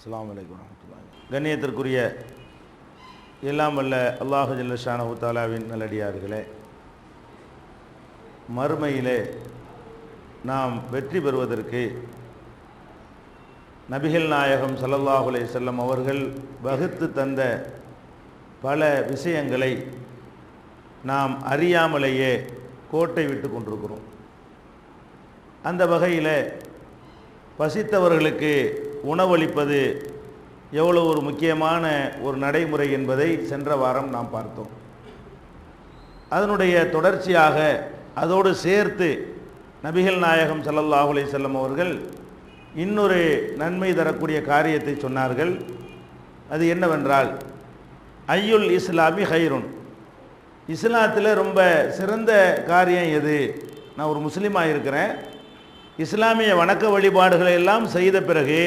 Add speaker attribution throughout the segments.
Speaker 1: அஸ்ஸலாமு அலைக்கும் வரஹ்மத்துல்லாஹி. கண்ணியத்திற்குரிய எல்லாம் வல்ல அல்லாஹு ஜல்ல ஷானஹு தஆலாவின் நல்லடியார்களே, மறுமையிலே நாம் வெற்றி பெறுவதற்கு நபிகள் நாயகம் ஸல்லல்லாஹு அலைஹி வஸல்லம் அவர்கள் வகுத்து தந்த பல விஷயங்களை நாம் அறியாமலேயே கோட்டை விட்டு கொண்டிருக்கிறோம். அந்த வகையில் பசித்தவர்களுக்கு உணவளிப்பது எவ்வளோ ஒரு முக்கியமான ஒரு நடைமுறை என்பதை சென்ற வாரம் நாம் பார்த்தோம். அதனுடைய தொடர்ச்சியாக அதோடு சேர்த்து நபிகள் நாயகம் ஸல்லல்லாஹு அலைஹி வஸல்லம் அவர்கள் இன்னொரு நன்மை தரக்கூடிய காரியத்தை சொன்னார்கள். அது என்னவென்றால், ஐயுல் இஸ்லாமி ஹைருன், இஸ்லாத்தில் ரொம்ப சிறந்த காரியம் எது? நான் ஒரு முஸ்லீமாக இருக்கிறேன், இஸ்லாமிய வணக்க வழிபாடுகளை எல்லாம் செய்த பிறகு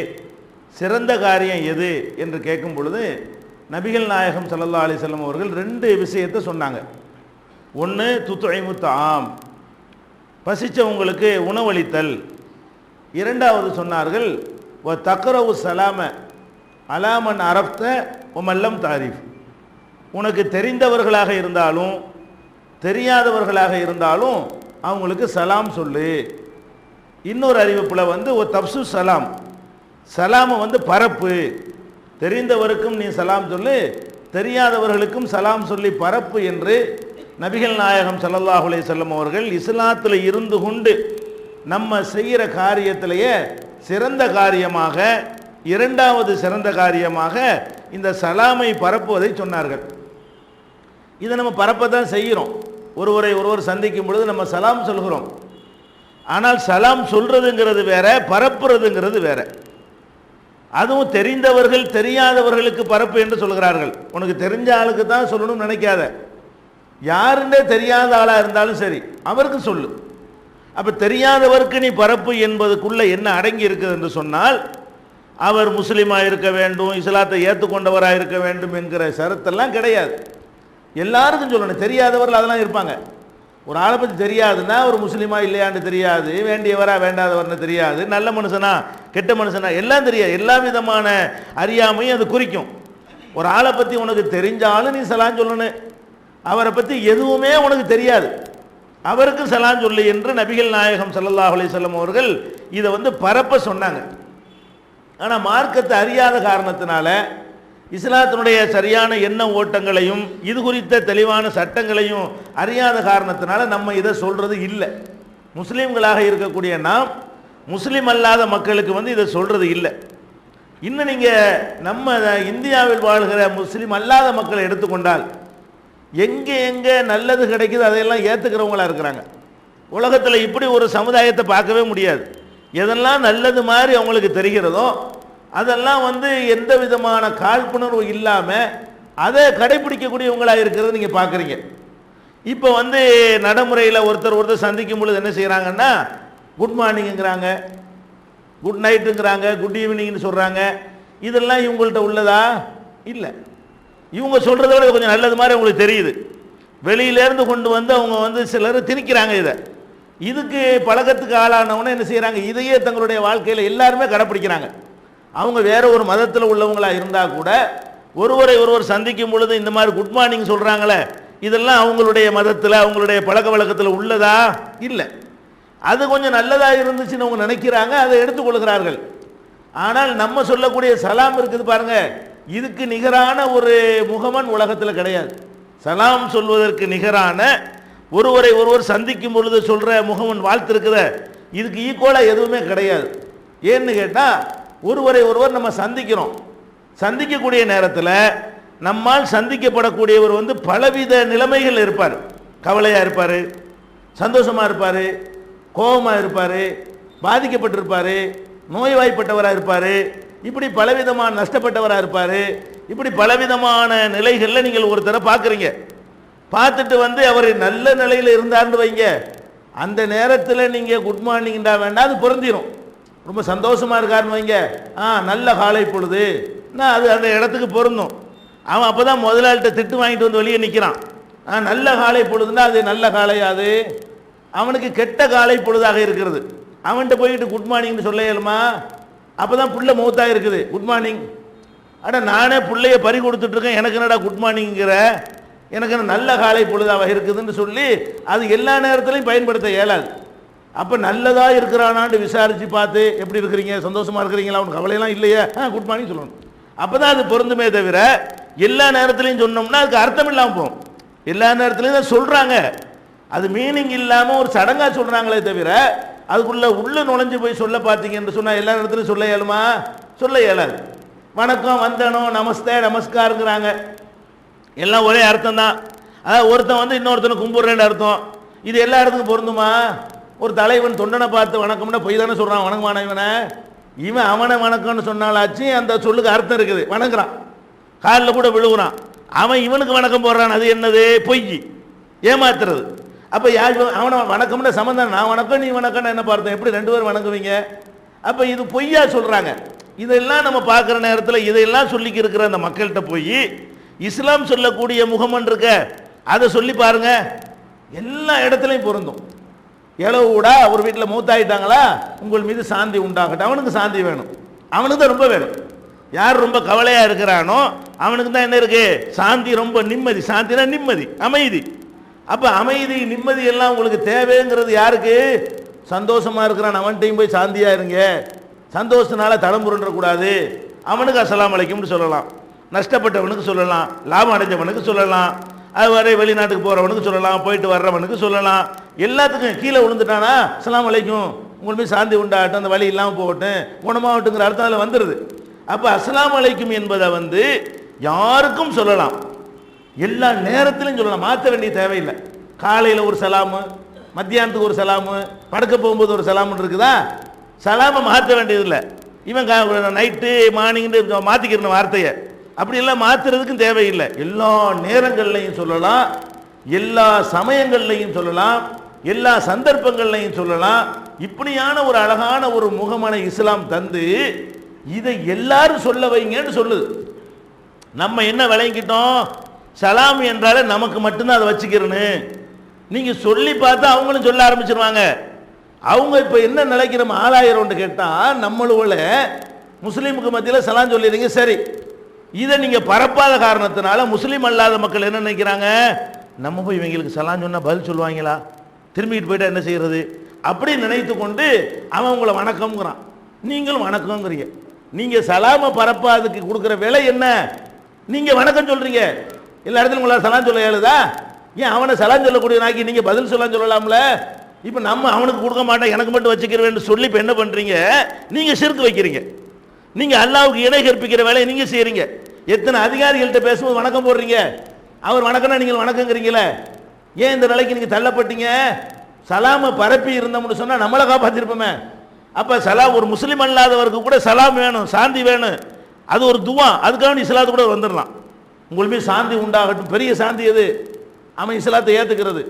Speaker 1: சிறந்த காரியம் எது என்று கேட்கும் பொழுது நபிகள் நாயகம் ஸல்லல்லாஹு அலைஹி வஸல்லம் அவர்கள் ரெண்டு விஷயத்தை சொன்னாங்க. ஒன்று துத்இமு தஆம், பசிச்சவங்களுக்கு உணவளித்தல். இரண்டாவது சொன்னார்கள் வ தக்ரவு சலாம அலாமன் அரப்த ஒமல்லம் தாரிஃப், உனக்கு தெரிந்தவர்களாக இருந்தாலும் தெரியாதவர்களாக இருந்தாலும் அவங்களுக்கு சலாம் சொல்லு. இன்னொரு அறிவிப்பில் வந்து ஒரு தப்சு சலாம், சலாமை வந்து பரப்பு, தெரிந்தவருக்கும் நீ சலாம் சொல்லு, தெரியாதவர்களுக்கும் சலாம் சொல்லி பரப்பு என்று நபிகள் நாயகம் ஸல்லல்லாஹு அலைஹி வஸல்லம் அவர்கள் இஸ்லாத்தில் இருந்து கொண்டு நம்ம செய்கிற காரியத்திலேயே சிறந்த காரியமாக, இரண்டாவது சிறந்த காரியமாக இந்த சலாமை பரப்புவதை சொன்னார்கள். இதை நம்ம பரப்ப தான் செய்கிறோம். ஒருவர் சந்திக்கும் பொழுது நம்ம சலாம் சொல்கிறோம். ஆனால் சலாம் சொல்றதுங்கிறது வேற, பரப்புறதுங்கிறது வேற. அதுவும் தெரிந்தவர்கள் தெரியாதவர்களுக்கு பரப்பு என்று சொல்கிறார்கள். உனக்கு தெரிஞ்ச ஆளுக்கு தான் சொல்லணும்னு நினைக்காத, யாருன்னே தெரியாத ஆளாக இருந்தாலும் சரி அவருக்கு சொல்லு. அப்போ தெரியாதவருக்கு நீ பரப்பு என்பதுக்குள்ள என்ன அடங்கி இருக்குது என்று சொன்னால், அவர் முஸ்லீமாக இருக்க வேண்டும், இஸ்லாத்தை ஏற்றுக்கொண்டவராக இருக்க வேண்டும் என்கிற ஷரத்தெல்லாம் கிடையாது. எல்லாருக்கும் சொல்லணும். தெரியாதவர்கள் அதெல்லாம் இருப்பாங்க. ஒரு ஆளை பற்றி தெரியாதுன்னா ஒரு முஸ்லீமா இல்லையான்னு தெரியாது, வேண்டியவரா வேண்டாதவர்னு தெரியாது, நல்ல மனுஷனா கெட்ட மனுஷனா எல்லாம் தெரியாது. எல்லா விதமான அறியாமையும் அது குறிக்கும். ஒரு ஆளை பற்றி உனக்கு தெரிஞ்சாலும் நீ சலாம் சொல்லணும். அவரை பற்றி எதுவுமே உனக்கு தெரியாது, அவருக்கு சலாம் சொல்லு என்று நபிகள் நாயகம் ஸல்லல்லாஹு அலைஹி வஸல்லம் அவர்கள் இதை வந்து பரப்ப சொன்னாங்க. ஆனால் மார்க்கத்தை அறியாத காரணத்தினால, இஸ்லாத்தினுடைய சரியான எண்ண ஓட்டங்களையும் இது குறித்த தெளிவான சட்டங்களையும் அறியாத காரணத்தினால நம்ம இதை சொல்றது இல்லை. முஸ்லீம்களாக இருக்கக்கூடிய நாம் முஸ்லீம் அல்லாத மக்களுக்கு வந்து இதை சொல்றது இல்லை. இன்னும் நீங்கள் நம்ம இந்தியாவில் வாழ்கிற முஸ்லீம் அல்லாத மக்களை எடுத்துக்கொண்டால் எங்கே எங்கே நல்லது கிடைக்குது அதையெல்லாம் ஏற்றுக்கிறவங்களா இருக்கிறாங்க. உலகத்தில் இப்படி ஒரு சமுதாயத்தை பார்க்கவே முடியாது. எதெல்லாம் நல்லது மாதிரி அவங்களுக்கு தெரிகிறதோ அதெல்லாம் வந்து எந்த விதமான காழ்ப்புணர்வு இல்லாமல் அதை கடைபிடிக்கக்கூடியவங்களாக இருக்கிறது நீங்கள் பார்க்குறீங்க. இப்போ வந்து நடைமுறையில் ஒருத்தர் சந்திக்கும் பொழுது என்ன செய்கிறாங்கன்னா, குட் மார்னிங்கிறாங்க, குட் நைட்டுங்கிறாங்க, குட் ஈவினிங்னு சொல்கிறாங்க. இதெல்லாம் இவங்கள்ட்ட உள்ளதா? இல்லை. இவங்க சொல்கிறத விட கொஞ்சம் நல்லது மாதிரி அவங்களுக்கு தெரியுது. வெளியிலேருந்து கொண்டு வந்து அவங்க வந்து சிலர் திணிக்கிறாங்க. இதுக்கு பழக்கத்துக்கு ஆளானவன என்ன செய்கிறாங்க, இதையே தங்களுடைய வாழ்க்கையில் எல்லாருமே கடைப்பிடிக்கிறாங்க. அவங்க வேற ஒரு மதத்தில் உள்ளவங்களாக இருந்தால் கூட ஒருவர் சந்திக்கும் பொழுது இந்த மாதிரி குட் மார்னிங் சொல்கிறாங்களே, இதெல்லாம் அவங்களுடைய மதத்தில் அவங்களுடைய பழக்க வழக்கத்தில் உள்ளதா? இல்லை. அது கொஞ்சம் நல்லதாக இருந்துச்சுன்னு அவங்க நினைக்கிறாங்க, அதை எடுத்துக்கொள்கிறார்கள். ஆனால் நம்ம சொல்லக்கூடிய சலாம் இருக்குது பாருங்க, இதுக்கு நிகரான ஒரு முகமன் உலகத்தில் கிடையாது. சலாம் சொல்வதற்கு நிகரான ஒருவர் சந்திக்கும் பொழுது சொல்கிற முகமன் வாழ்த்து இருக்குத, இதுக்கு ஈக்குவலாக எதுவுமே கிடையாது. ஏன்னு கேட்டால், ஒருவர் நம்ம சந்திக்கிறோம். சந்திக்கக்கூடிய நேரத்தில் நம்மால் சந்திக்கப்படக்கூடியவர் வந்து பலவித நிலைமைகள் இருப்பார். கவலையாக இருப்பார், சந்தோஷமாக இருப்பார், கோபமாக இருப்பார், பாதிக்கப்பட்டிருப்பார், நோய்வாய்ப்பட்டவராக இருப்பார், இப்படி பலவிதமான நஷ்டப்பட்டவராக இருப்பார். இப்படி பலவிதமான நிலைகளில் நீங்கள் ஒருத்தரை பார்க்குறீங்க. பார்த்துட்டு வந்து அவர் நல்ல நிலையில் இருந்தார்னு வைங்க, அந்த நேரத்தில் நீங்கள் குட் மார்னிங்டா வேண்டாம், அது பொருந்திடும். ரொம்ப சந்தோஷமாக இருக்காருன்னு வைங்க, நல்ல காலை பொழுது, அது அந்த இடத்துக்கு பொருந்தும். அவன் அப்போ தான் முதலாளிகிட்ட திட்டு வாங்கிட்டு வந்து வெளியே நிற்கிறான். நல்ல காலை பொழுதுன்னா அது நல்ல காலையாது, அவனுக்கு கெட்ட காலை பொழுதாக இருக்கிறது. அவன்கிட்ட போயிட்டு குட் மார்னிங்னு சொல்ல இயலுமா? அப்பதான் புள்ள மௌத்தா இருக்குது, குட் மார்னிங். அட நானே பிள்ளைய பறி கொடுத்துட்டு இருக்கேன், எனக்கு என்னடா குட் மார்னிங்கிற, எனக்கு என்ன நல்ல காலை பொழுதாக இருக்குதுன்னு சொல்லி அது எல்லா நேரத்திலையும் பயன்படுத்த இயலாது. அப்போ நல்லதா இருக்கிறானான்னு விசாரிச்சு பார்த்து எப்படி இருக்கிறீங்க, சந்தோஷமா இருக்கிறீங்களா, அவனுக்கு கவலையெல்லாம் இல்லையா, குட் மார்னிங் சொல்லணும். அப்பதான் அது பொருந்துமே தவிர எல்லா நேரத்திலையும் சொன்னோம்னா அதுக்கு அர்த்தம் இல்லாமல் போகும். எல்லா நேரத்திலையும் தான் சொல்றாங்க, அது மீனிங் இல்லாம ஒரு சடங்கா சொல்றாங்களே தவிர அதுக்குள்ள உள்ள நுழைஞ்சு போய் சொல்ல பார்த்தீங்கன்னு சொன்னா எல்லா நேரத்திலையும் சொல்ல இயலுமா, சொல்ல இயலாது. வணக்கம், வந்தனோ, நமஸ்தே, நமஸ்காருங்கிறாங்க, எல்லாம் ஒரே அர்த்தம் தான். அதாவது ஒருத்தன் வந்து இன்னொருத்தனை கும்பிடுறேன்னு அர்த்தம். இது எல்லா இடத்துக்கும் பொருந்துமா? ஒரு தலைவன் தொண்டனை பார்த்து வணக்கம்னா பொய் தானே சொல்றான், வணக்கமான இவனை, இவன் அவனை வணக்கம்னு சொன்னாலாச்சு அந்த சொல்லுக்கு அர்த்தம் இருக்குது. வணங்குறான், காலில் கூட விழுகுறான், அவன் இவனுக்கு வணக்கம் போடுறான், அது என்னது? பொய், ஏமாத்துறது. அப்போ யார் அவனை வணக்கம்னா சம்மந்தம், நான் வணக்கம் நீ வணக்கம்னு என்ன பார்த்தேன், எப்படி ரெண்டு பேரும் வணங்குவீங்க? அப்போ இது பொய்யா சொல்றாங்க. இதெல்லாம் நம்ம பார்க்குற நேரத்தில் இதையெல்லாம் சொல்லிக்க இருக்கிற அந்த மக்கள்கிட்ட போய் இஸ்லாம் சொல்லக்கூடிய முகமன் இருக்க அதை சொல்லி பாருங்க, எல்லா இடத்துலையும் பொருந்தும். எலவுடா ஒரு வீட்டில் மூத்தாயிட்டாங்களா, உங்கள் மீது சாந்தி உண்டாகட்டும். அவனுக்கு சாந்தி வேணும், அவனுக்கு தான் ரொம்ப வேணும். யார் ரொம்ப கவலையாக இருக்கிறானோ அவனுக்கு தான் என்ன இருக்கு, சாந்தி, ரொம்ப நிம்மதி. சாந்தினா நிம்மதி, அமைதி. அப்போ அமைதி நிம்மதி எல்லாம் உங்களுக்கு தேவைங்கிறது யாருக்கு? சந்தோஷமா இருக்கிறான் அவன்கிட்டையும் போய் சாந்தியா இருங்க, சந்தோஷத்தினால தடம்புரண்டக்கூடாது. அவனுக்கு அஸ்ஸலாமு அலைக்கும்னு சொல்லலாம், நஷ்டப்பட்டவனுக்கு சொல்லலாம், லாபம் அடைஞ்சவனுக்கு சொல்லலாம், அது வரை வெளிநாட்டுக்கு போகிறவனுக்கு சொல்லலாம், போயிட்டு வர்றவனுக்கு சொல்லலாம். எல்லாத்துக்கும் கீழே விழுந்துட்டானா அஸ்ஸலாமு அலைக்கும், உங்களுக்கு போய் சாந்தி உண்டாகட்டும், அந்த வழி இல்லாமல் போகட்டும், குணமாகட்டுங்கிற அர்த்தம் அதில் வந்துடுது. அப்போ அஸ்ஸலாமு அலைக்கும் என்பதை வந்து யாருக்கும் சொல்லலாம், எல்லா நேரத்திலையும் சொல்லலாம், மாற்ற வேண்டிய தேவையில்லை. காலையில் ஒரு சலாமு, மத்தியானத்துக்கு ஒரு சலாமு, படுக்க போகும்போது ஒரு சலாமுன்னு இருக்குதா, சலாமை மாற்ற வேண்டியதில்லை. இவன் நைட்டு மார்னிங்னு மாற்றிக்கிற வார்த்தையை அப்படியெல்லாம் மாற்றுறதுக்கும் தேவையில்லை. எல்லா நேரங்கள்லையும் சொல்லலாம், எல்லா சமயங்கள்லையும் சொல்லலாம், எல்லா சந்தர்ப்பங்கள்லையும் சொல்லலாம். இப்படியான ஒரு அழகான ஒரு முகமான இஸ்லாம் தந்து இதை எல்லாரும் சொல்ல வைங்கன்னு சொல்லுது. நம்ம என்ன விளங்கிட்டோம், சலாம் என்றாலே நமக்கு மட்டும்தான் அதை வச்சுக்கிறேன்னு. நீங்க சொல்லி பார்த்தா அவங்களும் சொல்ல ஆரம்பிச்சிருவாங்க. அவங்க இப்போ என்ன நினைக்கிறோம், ஆளாயிரம்னு கேட்டால் நம்மளோட முஸ்லீமுக்கு மத்தியில் சலாம் சொல்லிடுறீங்க, சரி. இதை நீங்கள் பரப்பாத காரணத்தினால முஸ்லீம் அல்லாத மக்கள் என்ன நினைக்கிறாங்க, நம்ம போய் இவங்களுக்கு சலாம் சொன்னால் பதில் சொல்லுவாங்களா, திரும்பிட்டு போயிட்டா என்ன செய்யறது அப்படி நினைத்து கொண்டு அவன் உங்களை வணக்கம்ங்கிறான், நீங்களும் வணக்கங்கிறீங்க. நீங்கள் சலாமை பரப்பாதுக்கு கொடுக்குற விலை என்ன, நீங்கள் வணக்கம் சொல்கிறீங்க. எல்லா இடத்துலையும் உங்களால் சலாம் சொல்ல இயலுதா? ஏன் அவனை சலாம் சொல்லக்கூடிய நாக்கி நீங்கள் பதில் சொல்லலாம் சொல்லலாம்ல? இப்போ நம்ம அவனுக்கு கொடுக்க மாட்டேன் எனக்கு மட்டும் வச்சுக்கிறேன்னு சொல்லி இப்போ என்ன பண்ணுறீங்க, நீங்கள் சிறுக்கு வைக்கிறீங்க, நீங்கள் அல்லாவுக்கு இணை கற்பிக்கிற வேலையை நீங்கள் செய்கிறீங்க. எத்தனை அதிகாரிகள்கிட்ட பேசும்போது வணக்கம் போடுறீங்க, அவர் வணக்கம்னா நீங்கள் வணக்கங்கிறீங்களே. ஏன் இந்த நிலைக்கு நீங்கள் தள்ளப்பட்டீங்க? சலாமை பரப்பி இருந்தோம்னு சொன்னால் நம்மளை காப்பாற்றிருப்போமே. அப்போ சலாம் ஒரு முஸ்லீம் அல்லாதவருக்கு கூட சலாம் வேணும், சாந்தி வேணும், அது ஒரு துவா, அதுக்காக இஸ்லாத்து கூட வந்துடலாம். உங்களுக்கு சாந்தி உண்டாகட்டும், பெரிய சாந்தி எது, அவன் இஸ்லாத்தை ஏற்றுக்கிறது,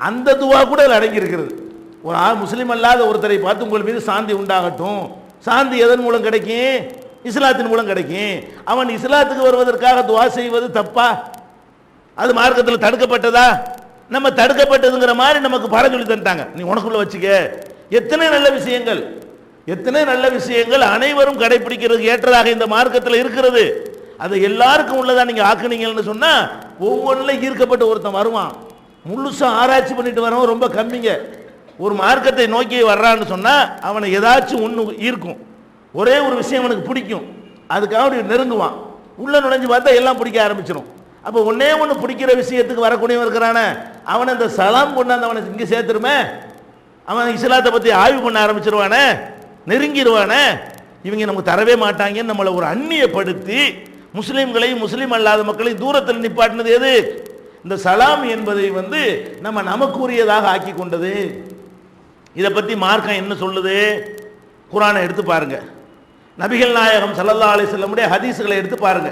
Speaker 1: அந்த துவா கூட அதில் அடங்கி இருக்கிறது. ஒரு முஸ்லீம் அல்லாத ஒருத்தரை பார்த்து உங்கள் மீது சாந்தி உண்டாகட்டும், சாந்தி எதன் மூலம் கிடைக்கும், இஸ்லாத்தின் மூலம் கிடைக்கும். அவன் இஸ்லாத்துக்கு வருவதற்காக துவா செய்வது தப்பா, அது மார்க்கத்தில் தடுக்கப்பட்டதா? நம்ம தடுக்கப்பட்டதுங்கிற மாதிரி நமக்கு பாட சொல்லி தந்துட்டாங்க, நீ உனக்குள்ள வச்சுக்க. எத்தனை நல்ல விஷயங்கள், எத்தனை நல்ல விஷயங்கள் அனைவரும் கடைபிடிக்கிறதுக்கு ஏற்றதாக இந்த மார்க்கத்தில் இருக்கிறது. அதை எல்லாருக்கும் உள்ளதா நீங்க ஆக்குனீங்கன்னு சொன்னா ஒவ்வொன்றில் ஈர்க்கப்பட்ட ஒருத்தன் வருவான், முழுசா ஆராய்ச்சி பண்ணிட்டு வரவன் ரொம்ப கம்மிங்க. ஒரு மார்க்கத்தை நோக்கி வர்றான்னு சொன்னா அவனை ஏதாச்சும் ஒன்று ஈர்க்கும், ஒரே ஒரு விஷயம் அவனுக்கு பிடிக்கும், அதுக்காக நெருங்குவான். உள்ள நுழைஞ்சு பார்த்தா எல்லாம் பிடிக்க ஆரம்பிச்சிடும். அப்போ ஒன்னே ஒன்று பிடிக்கிற விஷயத்துக்கு வரக்கூடியவன் இருக்கிறானே, அவனை இந்த சலாம் கொண்டாந்து அவனை இங்கே சேர்த்துருமே, அவன் இஸ்லாத்தை பற்றி ஆய்வு பண்ண ஆரம்பிச்சிருவானே, நெருங்கிடுவானே. இவங்க நமக்கு தரவே மாட்டாங்கன்னு நம்மளை ஒரு அந்நியப்படுத்தி முஸ்லீம்களையும் முஸ்லீம் அல்லாத மக்களையும் தூரத்தில் நிப்பாட்டினது எது? இந்த சலாம் என்பதை வந்து நம்ம நமக்குரியதாக ஆக்கி கொண்டது. இதை பற்றி மார்க்கம் என்ன சொல்லுது? குர்ஆனை எடுத்து பாருங்க, நபிகள் நாயகம் ஸல்லல்லாஹு அலைஹி வஸல்லமுடைய ஹதீஸ்களை எடுத்து பாருங்க.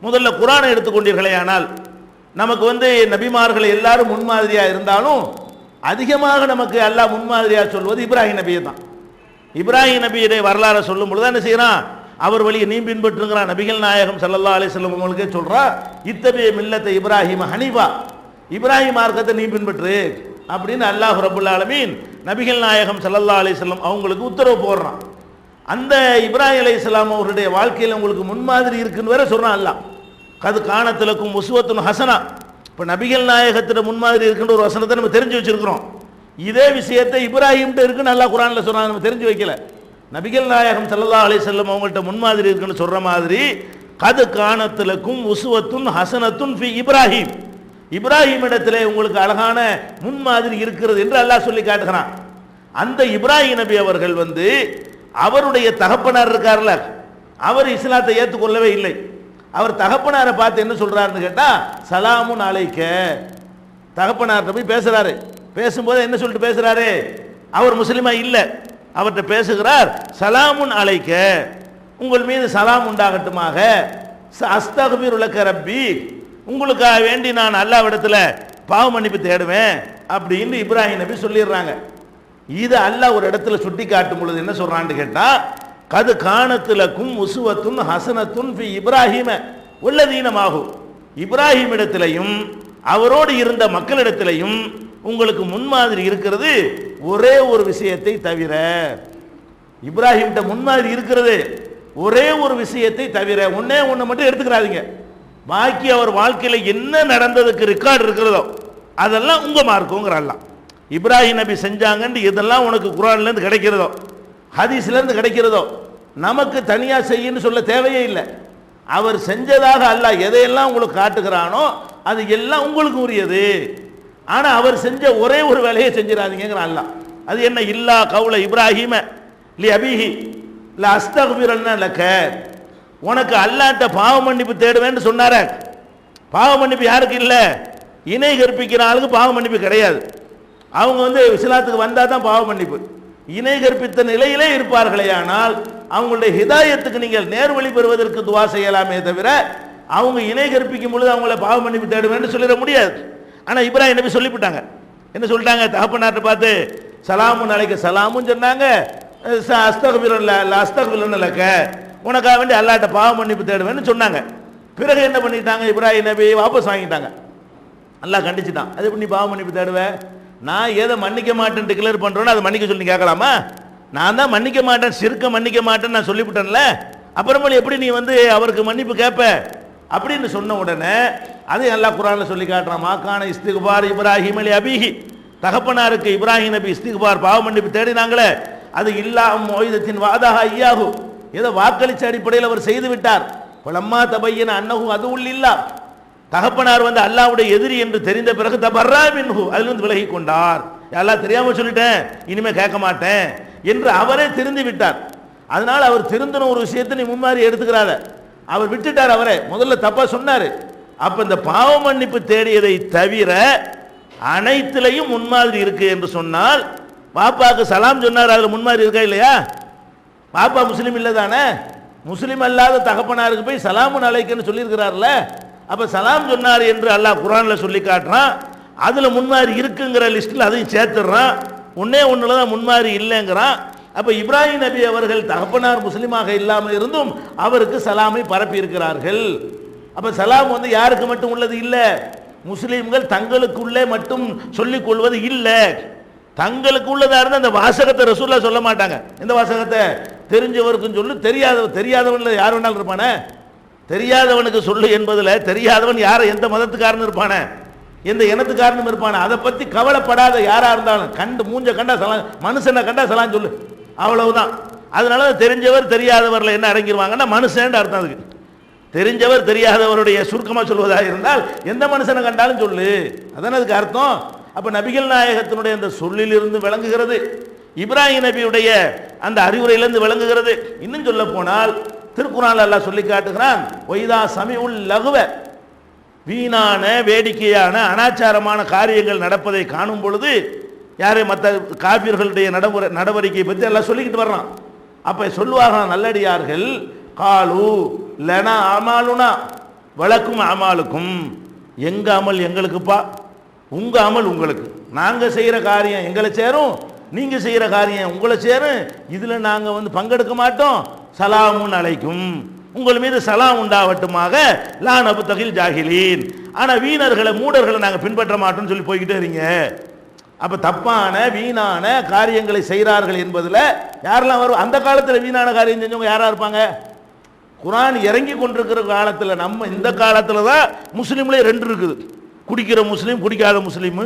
Speaker 1: முதல்ல குர்ஆனை எடுத்துக்கொண்டீர்களே ஆனால் நமக்கு வந்து நபிமார்கள் எல்லாரும் முன்மாதிரியாக இருந்தாலும் அதிகமாக நமக்கு அல்லாஹ் முன்மாதிரியாக சொல்வது இப்ராஹிம் நபியை தான். இப்ராஹிம் நபியுடைய வரலாறை சொல்லும் பொழுது என்ன செய்யறான், அவர் வழியை நீ பின்பற்றுங்கிறான். நபிகள் நாயகம் ஸல்லல்லாஹு அலைஹி வஸல்லம் அவங்களுக்கே சொல்றா, இத்தபிய மில்லத்தை இப்ராஹிம் ஹனீஃபா, இப்ராஹிம் மார்க்கத்தை நீ பின்பற்று அப்படின்னு அல்லாஹ் ரப்புல் ஆலமீன் நபிகள் நாயகம் ஸல்லல்லாஹு அலைஹி வஸல்லம் அவங்களுக்கு உத்தரவு போடுறான். அந்த இப்ராஹிம் அலைஹிஸ்ஸலாம் அவருடைய வாழ்க்கையில் உங்களுக்கு முன்மாதிரி இருக்குன்னு வேற சொல்றான் அல்லாஹ். கது காணத்திலக்கும் உஸ்வத்துன் ஹசனா. இப்போ நபிகள் நாயகத்திட முன்மாதிரி இருக்குன்ற ஒரு வசனத்தை நம்ம தெரிஞ்சு வச்சிருக்கிறோம். இதே விஷயத்தை இப்ராஹிம்கிட்ட இருக்குன்னு அல்லாஹ் குர்ஆன்ல சொல்றான், நம்ம தெரிஞ்சு வைக்கல. நபிகள் நாயகம் ஸல்லல்லாஹு அலைஹி வஸல்லம் அவங்கள்ட்ட முன்மாதிரி இருக்குன்னு சொல்ற மாதிரி கது காணத்திலக்கும் உஸ்வத்துன் ஹசனத்துன் ஃபி இப்ராஹிம், இப்ராஹிம் இடத்திலே உங்களுக்கு அழகான முன்மாதிரி இருக்கிறது என்று அல்லாஹ் சொல்லி காட்டுகிறான். அந்த இப்ராஹிம் நபி அவர்கள் அவருடைய தகப்பனார் இருக்கார்ல, அவர் இஸ்லாத்தை ஏற்றுக்கொள்ளவே இல்லை. அவர் தகப்பனாரை பார்த்து என்ன சொல்றாருன்னு கேட்டா சலாமுன் அலைக்க. தகப்பனார்கிட்ட போய் பேசுறாரு. பேசும்போது என்ன சொல்லிட்டு பேசுறாரு? அவர் முஸ்லிமா இல்லை. அவர்கிட்ட பேசுகிறார், சலாமுன் அலைக்க, உங்கள் மீது சலாம் உண்டாகட்டுமாக, அஸ்தக்பிரு லக ரப்பி, உங்களுக்காக வேண்டி நான் அல்லாஹ்விடத்தில் பாவ மன்னிப்பு தேடுவேன் அப்படின்னு இப்ராஹிம் நபி சொல்லிடுறாங்க. இது அல்லாஹ் ஒரு இடத்துல சுட்டி காட்டும் பொழுது என்ன சொல்றான்னு கேட்டா கது காணத்திலக்கும் உசுவத்துன் ஹசனத்துன் ஃபி இப்ராஹிம உள்ளதீனமாகும், இப்ராஹிம் இடத்திலையும் அவரோடு இருந்த மக்களிடத்திலையும் உங்களுக்கு முன்மாதிரி இருக்கிறது ஒரே ஒரு விஷயத்தை தவிர. இப்ராஹிம்கிட்ட முன்மாதிரி இருக்கிறது ஒரே ஒரு விஷயத்தை தவிர. ஒன்னே ஒன்று மட்டும் எடுத்துக்கிறாதீங்க, பாக்கி அவர் வாழ்க்கையில் என்ன நடந்ததுக்கு ரெக்கார்டு இருக்கிறதோ அதெல்லாம் உங்க மார்க்குங்கிறான். இப்ராஹிம் நபி செஞ்சாங்கன்னு இதெல்லாம் உனக்கு குர்ஆன்லேருந்து கிடைக்கிறதோ ஹதீஸ்லேருந்து கிடைக்கிறதோ நமக்கு தனியாக செய்யன்னு சொல்ல தேவையே இல்லை. அவர் செஞ்சதாக அல்லாஹ் எதையெல்லாம் உங்களுக்கு காட்டுகிறானோ அது எல்லாம் உங்களுக்கு உரியது. ஆனால் அவர் செஞ்ச ஒரே ஒரு வேலையை செஞ்சிடாதீங்கிறான் அல்லாஹ். அது என்ன? இல்லா கவுல இப்ராஹிம லி அபிஹி ல அஸ்தக்பிரன்ன லக, உனக்கு அல்லாஹ்ட்ட பாவ மன்னிப்பு தேடுவேன்னு சொன்னார. பாவ மன்னிப்பு யாருக்கு இல்லை? இணை கற்பிக்கிற ஆளுக்கு பாவ மன்னிப்பு கிடையாது. அவங்க இஸ்லாத்துக்கு வந்தால் தான் பாவ மன்னிப்பு. இணை கற்பித்த நிலையிலே இருப்பார்களே ஆனால் அவங்களுடைய ஹிதாயத்துக்கு நீங்கள் நேர்வழி பெறுவதற்கு துவா செய்யலாமே தவிர அவங்க இணை கற்பிக்கும் பொழுது அவங்கள பாவ மன்னிப்பு தேடுவேன்னு சொல்லிட முடியாது. ஆனால் இப்ராஹிம் நபி சொல்லிவிட்டாங்க. என்ன சொல்லிட்டாங்க? தகப்பனார்ட்ட பார்த்து சலாமுன் அலைக்க சலாமும் சொன்னாங்க, அஸ்தக்பிரன் லக, உனக்காக வேண்டி அல்லாஹ்ட்ட பாவ மன்னிப்பு தேடுவேன்னு சொன்னாங்க. பிறகு என்ன பண்ணிட்டாங்க? இப்ராஹிம் நபி வாபஸ் வாங்கிட்டாங்க. அல்லாஹ் கண்டிச்சுட்டான். அது எப்படி நீ பாவ மன்னிப்பு தேடுவேன்? நான் எதை மன்னிக்க மாட்டேன் டிக்ளேர் பண்றேன்னு அதை மன்னிக்க சொல்லி கேட்கலாமா? நான் தான் மன்னிக்க மாட்டேன், சிறுக்க மன்னிக்க மாட்டேன்னு நான் சொல்லிவிட்டேன்ல, அப்புறமேல எப்படி நீ அவருக்கு மன்னிப்பு கேட்ப அப்படின்னு சொன்ன உடனே அதை அல்லாஹ் குர்ஆன்ல சொல்லி காட்டுறான். மாக்கான இஸ்திக்பார் இப்ராஹிம் அலி அபிஹி, தகப்பனாருக்கு இப்ராஹிம் நபி இஸ்திக்பார் பாவ மன்னிப்பு தேடினாங்களே அது இல்லா மௌஇதத்தின் வாதஹா ஐயாஹு, ஏதோ வாக்களிச்ச அடிப்படையில் அவர் செய்து விட்டார். பலம்மா தபையன அன்னஹு அதுவுல் இல்லா, தகப்பனார் அல்லாஹ்வுடைய எதிரி என்று தெரிந்த பிறகு தபர்ரா மின்ஹு, அதிலிருந்து விலகி கொண்டார். அல்லாஹ் தெரியாம சொல்லிட்டேன், இனிமே கேட்க மாட்டேன் என்று அவரே திருந்து விட்டார். அதனால அவர் திருந்தின ஒரு விஷயத்தை நீ முன்மாதிரி எடுத்துக்கிறாத. அவர் விட்டுட்டார், அவரே முதல்ல தப்பா சொன்னாரு. அப்ப இந்த பாவ மன்னிப்பு தேடியதை தவிர அனைத்திலையும் முன்மாதிரி இருக்கு என்று சொன்னால், பாப்பாக்கு சலாம் சொன்னார், அதுல முன்மாதிரி இருக்கா இல்லையா? பாப்பா முஸ்லீம் இல்லை தானே? முஸ்லீம் அல்லாத தகப்பனாருக்கு போய் சலாமுன் அலைக்குன்னு சொல்லியிருக்கிறார்ல. அப்ப சலாம் சொன்னார் என்று அல்லாஹ் குர்ஆன்ல சொல்லி காட்டுறான். அதுல முன்மாதிரி இருக்குங்கிற லிஸ்ட்ல அதையும் சேர்த்துறான். ஒன்னே ஒண்ணுல தான் முன்மாதிரி இல்லைங்கிறான். அப்ப இப்ராஹிம் நபி அவர்கள் தகப்பனார் முஸ்லீமாக இல்லாமல் இருந்தும் அவருக்கு சலாமை பரப்பி இருக்கிறார்கள். அப்ப சலாம் யாருக்கு மட்டும் உள்ளது இல்லை, முஸ்லீம்கள் தங்களுக்குள்ளே மட்டும் சொல்லிக் கொள்வது இல்லை. தங்களுக்கு உள்ளதா இருந்தால் அந்த வாசகத்தை ரசூலுல்லாஹ் சொல்ல மாட்டாங்க. இந்த வாசகத்தை தெரிஞ்சவருக்கும் சொல்லு, தெரியாதவன்ல யார் வேணாலும் இருப்பானே. தெரியாதவனுக்கு சொல்லு என்பதில் தெரியாதவன் யாரை எந்த மதத்துக்காரன் இருப்பானே, எந்த இனத்துக்காரனும் இருப்பானே, அதை பற்றி கவலைப்படாத யாரா இருந்தாலும் கண்டு மூஞ்ச கண்டா சலாம், மனுஷனை கண்டா சலாம் சொல்லு, அவ்வளவுதான். அதனால தெரிஞ்சவர் தெரியாதவரில் என்ன அடங்கிடுவாங்கன்னா மனுஷன் அர்த்தம். அதுக்கு தெரிஞ்சவர் தெரியாதவருடைய சுருக்கமாக சொல்வதாக இருந்தால் எந்த மனுஷனை கண்டாலும் சொல்லு, அதானே அதுக்கு அர்த்தம். அப்போ நபிகள் நாயகத்தினுடைய அந்த சொல்லிலிருந்து விளங்குகிறது, இப்ராஹிம் நபியுடைய அந்த அறிவுரையிலிருந்து விளங்குகிறது. இன்னும் சொல்ல போனால் திருக்குர்ஆன்ல அல்லாஹ் சொல்லி காட்டுகிறான், ஒய்தா சமிஉல் லகுவ, வீணான வேடிக்கையான அனாச்சாரமான காரியங்கள் நடப்பதை காணும் பொழுது, யாரு மற்ற காபிர்களுடைய நடவடிக்கை பற்றி எல்லாம் சொல்லிக்கிட்டு வர்றான். அப்ப சொல்லுவார்கள் நல்லடியார்கள், காலு லனா அமாலுனா வழக்கும் அமாலுக்கும், எங்க அமல் எங்களுக்குப்பா, உங்க அமல் உங்களுக்கு, நாங்க செய்யற காரியம் எங்களை சேரும், நீங்க செய்யற காரியம் உங்களை சேரும், இதுல நாங்க பங்கெடுக்க மாட்டோம். சலாமுன் அலைக்கும், உங்கள் மீது சலாம் உண்டாவட்டுமாக, லா நபுத்தகில் ஜாஹிலீன், ஆனா வீணர்களை மூடர்களை நாங்க பின்பற்ற மாட்டோம்னு சொல்லி போய்கிட்டே இருங்க. அப்ப தப்பான வீணான காரியங்களை செய்கிறார்கள் என்பதில் யாரெல்லாம் வரும்? அந்த காலத்தில் வீணான காரியம் செஞ்சவங்க யாரா இருப்பாங்க? குர்ஆன் இறங்கி கொண்டிருக்கிற காலத்தில், நம்ம இந்த காலத்தில் தான் முஸ்லீம்லேயே ரெண்டு இருக்குது. குடிக்கிற முஸ்லீம், குடிக்காத முஸ்லீமு,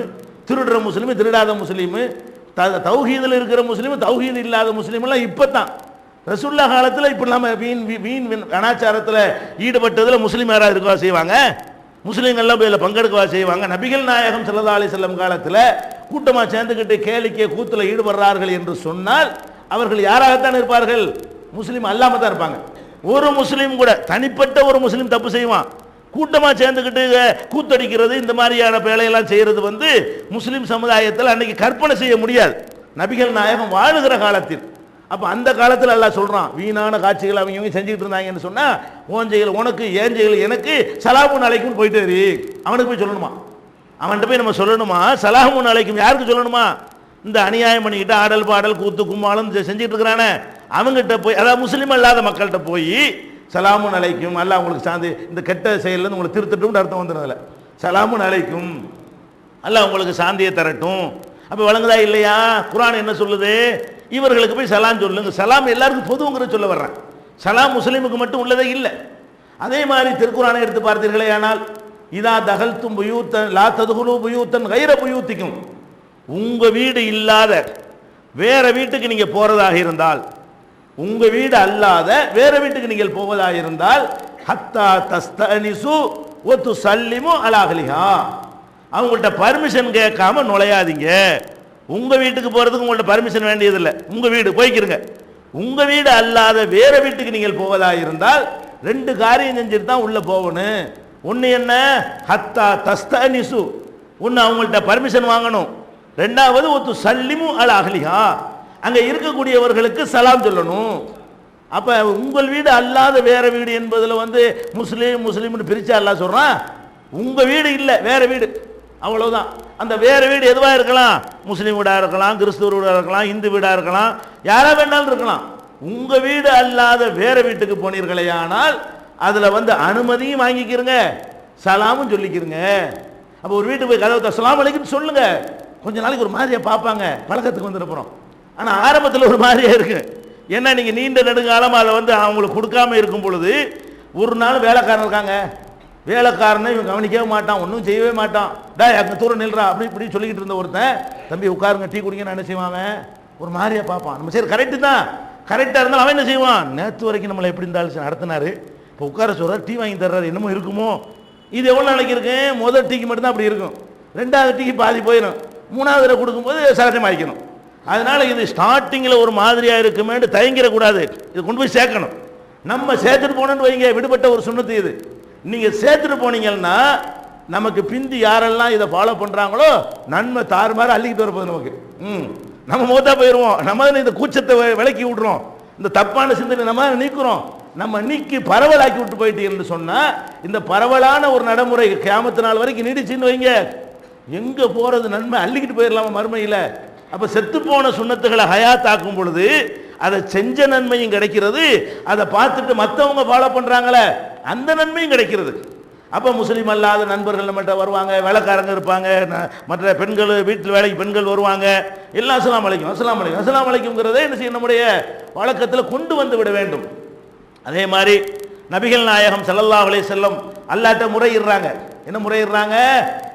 Speaker 1: திருடுற முஸ்லீமு, திருடாத முஸ்லீமு, தௌஹீதில் இருக்கிற முஸ்லீமு, தௌஹீது இல்லாத முஸ்லீம்லாம் இப்போ தான். ரசூலுல்லாஹ் காலத்தில் இப்போ நம்ம வீண் கலாச்சாரத்தில் ஈடுபட்டதில் முஸ்லீம் யாராவது இருக்கவா செய்வாங்க? முஸ்லீம்கள்லாம் போய் இதில் பங்கெடுக்கவா செய்வாங்க? நபிகள் நாயகம் ஸல்லல்லாஹு அலைஹி வஸல்லம் காலத்தில் கூட்டமாக சேர்ந்துக்கிட்டு கேளிக்கை கூத்தில் ஈடுபடுறார்கள் என்று சொன்னால் அவர்கள் யாராகத்தான் இருப்பார்கள்? முஸ்லீம் அல்லாமல் தான் இருப்பாங்க. ஒரு முஸ்லீம் கூட, தனிப்பட்ட ஒரு முஸ்லீம் தப்பு செய்வான், கூட்டமாக சேர்ந்துக்கிட்டு கூத்தடிக்கிறது இந்த மாதிரியான வேலையெல்லாம் செய்கிறது முஸ்லீம் சமுதாயத்தில் அன்னைக்கு கற்பனை செய்ய முடியாது, நபிகள் நாயகம் வாழுகிற காலத்தில். அப்போ அந்த காலத்தில் அல்லாஹ் சொல்கிறான், வீணான காட்சிகள் அவங்க செஞ்சுக்கிட்டு இருந்தாங்கன்னு சொன்னால், ஓஞ்சைகள் உனக்கு, ஏஞ்சைகள் எனக்கு, சலாமுன் அலைக்கும் போயிட்டு வரி. அவனுக்கு போய் சொல்லணுமா? அவன்கிட்ட போய் நம்ம சொல்லணுமா? சலாமுன் அலைக்கும் யாருக்கு சொல்லணுமா? இந்த அநியாயம் பண்ணிக்கிட்டு ஆடல் பாடல் கூத்து கும்மாளம் செஞ்சுட்டு இருக்கிறானே அவங்ககிட்ட போய், அதாவது முஸ்லீம் அல்லாத மக்கள்கிட்ட போய் சலாமுன் அலைக்கும், அல்லாஹ் உங்களுக்கு சாந்தி, இந்த கெட்ட செயலில் உங்களை திருத்தட்டும் அர்த்தம் வந்துடுறதில்ல. சலாமுன் அலைக்கும், அல்லாஹ் உங்களுக்கு சாந்தியை தரட்டும். அப்போ வழங்குதா இல்லையா? குர்ஆன் என்ன சொல்லுது? இவர்களுக்கு போய் சலாம் சொல்லுங்க. சலாம் எல்லாருக்கும் பொதுங்கிற சொல்ல வர்றேன். சலாம் முஸ்லீமுக்கு மட்டும் உள்ளதே இல்லை. அதே மாதிரி திருக்குர்ஆனை எடுத்து பார்த்தீர்களே ஆனால், இதா தகல்தும் புயூத்தன் லா ததுகுலு புயூத்தன் கைர புயூத்திக்கும், உங்க வீடு இல்லாத வேற வீட்டுக்கு நீங்க போறதாக இருந்தால், உங்க வீடு அல்லாத வேற வீட்டுக்கு நீங்கள் போவதாக இருந்தால், ஹத்தா தஸ்தனிசு வ துஸல்லிமு அலா அஹ்லிஹா, அவங்கள்ட்ட பர்மிஷன் கேட்காம நுழையாதீங்க. உங்க வீட்டுக்கு போறதுக்கு உங்கள்ட்ட பர்மிஷன் வேண்டியதில்லை, உங்க வீடு போய்க்கிறங்க. உங்க வீடு அல்லாத வேற வீட்டுக்கு நீங்கள் போவதாக இருந்தால் ரெண்டு காரியம் செஞ்சுட்டு தான் உள்ள போகணும். ஒன்று என்ன? ஹத்தா தஸ்தனிசு, ஒன்று அவங்கள்ட்ட பர்மிஷன் வாங்கணும். ரெண்டாவது ஒத்து சல்லிமு அலா அஹ்லிஹா, அங்க இருக்கக்கூடியவர்களுக்கு சலாம் சொல்லணும். அப்ப உங்கள் வீடு அல்லாத வேற வீடு என்பதுல முஸ்லீம் முஸ்லீம்னு பிரிச்சா அல்லாஹ் சொல்றான். உங்க வீடு இல்லை, வேற வீடு, அவ்வளவுதான். அந்த வேற வீடு எதுவாக இருக்கலாம்? முஸ்லீம் வீடா இருக்கலாம், கிறிஸ்துவ வீடா இருக்கலாம், இந்து வீடா இருக்கலாம், யாரா வேணாலும் இருக்கலாம். உங்க வீடு அல்லாத வேற வீட்டுக்கு போனீர்களே ஆனால் அதுல அனுமதியும் வாங்கிக்கிறங்க, சலாமும் சொல்லிக்கிறங்க. அப்போ ஒரு வீட்டுக்கு போய் கதவு அஸ்ஸலாமு அலைக்கும் சொல்லுங்க. கொஞ்ச நாளைக்கு ஒரு மாதிரியா பார்ப்பாங்க, பழக்கத்துக்கு வந்துருப்போம். ஆனால் ஆரம்பத்தில் ஒரு மாதிரியா இருக்கு. ஏன்னா நீங்க நீண்ட நெடுங்காலம் அதை அவங்களுக்கு கொடுக்காம இருக்கும் பொழுது, ஒரு நாள் வேலைக்காரன் இருக்காங்க, வேலைக்காரனை இவன் கவனிக்கவே மாட்டான், ஒன்றும் செய்யவே மாட்டான். டா அங்கே தூரம் நில்றா அப்படி இப்படி சொல்லிக்கிட்டு இருந்த ஒருத்தன், தம்பி உட்காருங்க டீ குடிங்க என்ன செய்வான்? ஒரு மாதிரியா பார்ப்பான். நம்ம சரி கரெக்டு தான், கரெக்டாக இருந்தாலும் அவன் என்ன செய்வான்? நேற்று வரைக்கும் நம்மளை எப்படி இருந்தாலும் நடத்தினாரு, இப்போ உட்கார சொல்கிறார், டீ வாங்கி தர்றாரு, என்னமோ இருக்குமோ. இது எவ்வளோ நாளைக்கு இருக்கு? முதல் டீக்கு மட்டும்தான் அப்படி இருக்கும், ரெண்டாவது டீக்கு பாதி போயிடும், மூணாவது தடவை கொடுக்கும்போது சகஜமாக ஆகிக்கணும். அதனால இது ஸ்டார்டிங்கில் ஒரு மாதிரியாக இருக்குமேட்டு தயங்கிடக்கூடாது, இது கொண்டு போய் சேர்க்கணும். நம்ம சேர்த்துட்டு போனோன்னு வைங்க, விடுபட்ட ஒரு சுண்ணத்து இது. நீங்கள் சேர்த்துட்டு போனீங்கன்னா நமக்கு பிந்தி யாரெல்லாம் இதை ஃபாலோ பண்ணுறாங்களோ நன்மை தாறுமாறு அள்ளிக்கிட்டு வரப்போகுது நமக்கு. நம்ம மோத்தா போயிடுவோம். நம்ம இந்த கூச்சத்தை விலக்கி விட்றோம், இந்த தப்பான சிந்தனை நம்ம நீக்கிறோம். நம்ம நீக்கி பரவலாக்கி விட்டு போயிட்டீங்கன்னு சொன்னால் இந்த பரவலான ஒரு நடைமுறை கியாமத்து நாள் வரைக்கும் நீடிச்சுன்னு வைங்க, எங்கே போகிறது? நன்மை அள்ளிக்கிட்டு போயிடலாமா மறுமையில்? அப்போ செத்து போன சுண்ணத்துகளை ஹயாத்தாக்கும் பொழுது அதை செஞ்ச நன்மையும் கிடைக்கிறது, அதை பார்த்துட்டு மற்றவங்க ஃபாலோ பண்ணுறாங்களே அந்த நன்மையும் கிடைக்கிறது. அப்போ முஸ்லீம் அல்லாத நண்பர்கள் நம்மகிட்ட வருவாங்க, வேலைக்காரங்க இருப்பாங்க, மற்ற பெண்கள், வீட்டில் வேலைக்கு பெண்கள் வருவாங்க, எல்லாம் அஸ்ஸலாமு அலைக்கும் அஸ்ஸலாமு அலைக்கும் அஸ்ஸலாமு அலைக்கும்ங்கிறதே என்ன செய்ய நம்முடைய வழக்கத்தில் கொண்டு வந்து விட வேண்டும். அதே மாதிரி நபிகள் நாயகம் ஸல்லல்லாஹு அலைஹி வஸல்லம் அல்லாஹ்ட்ட முறையிடுறாங்க. என்ன முறையிடுறாங்க?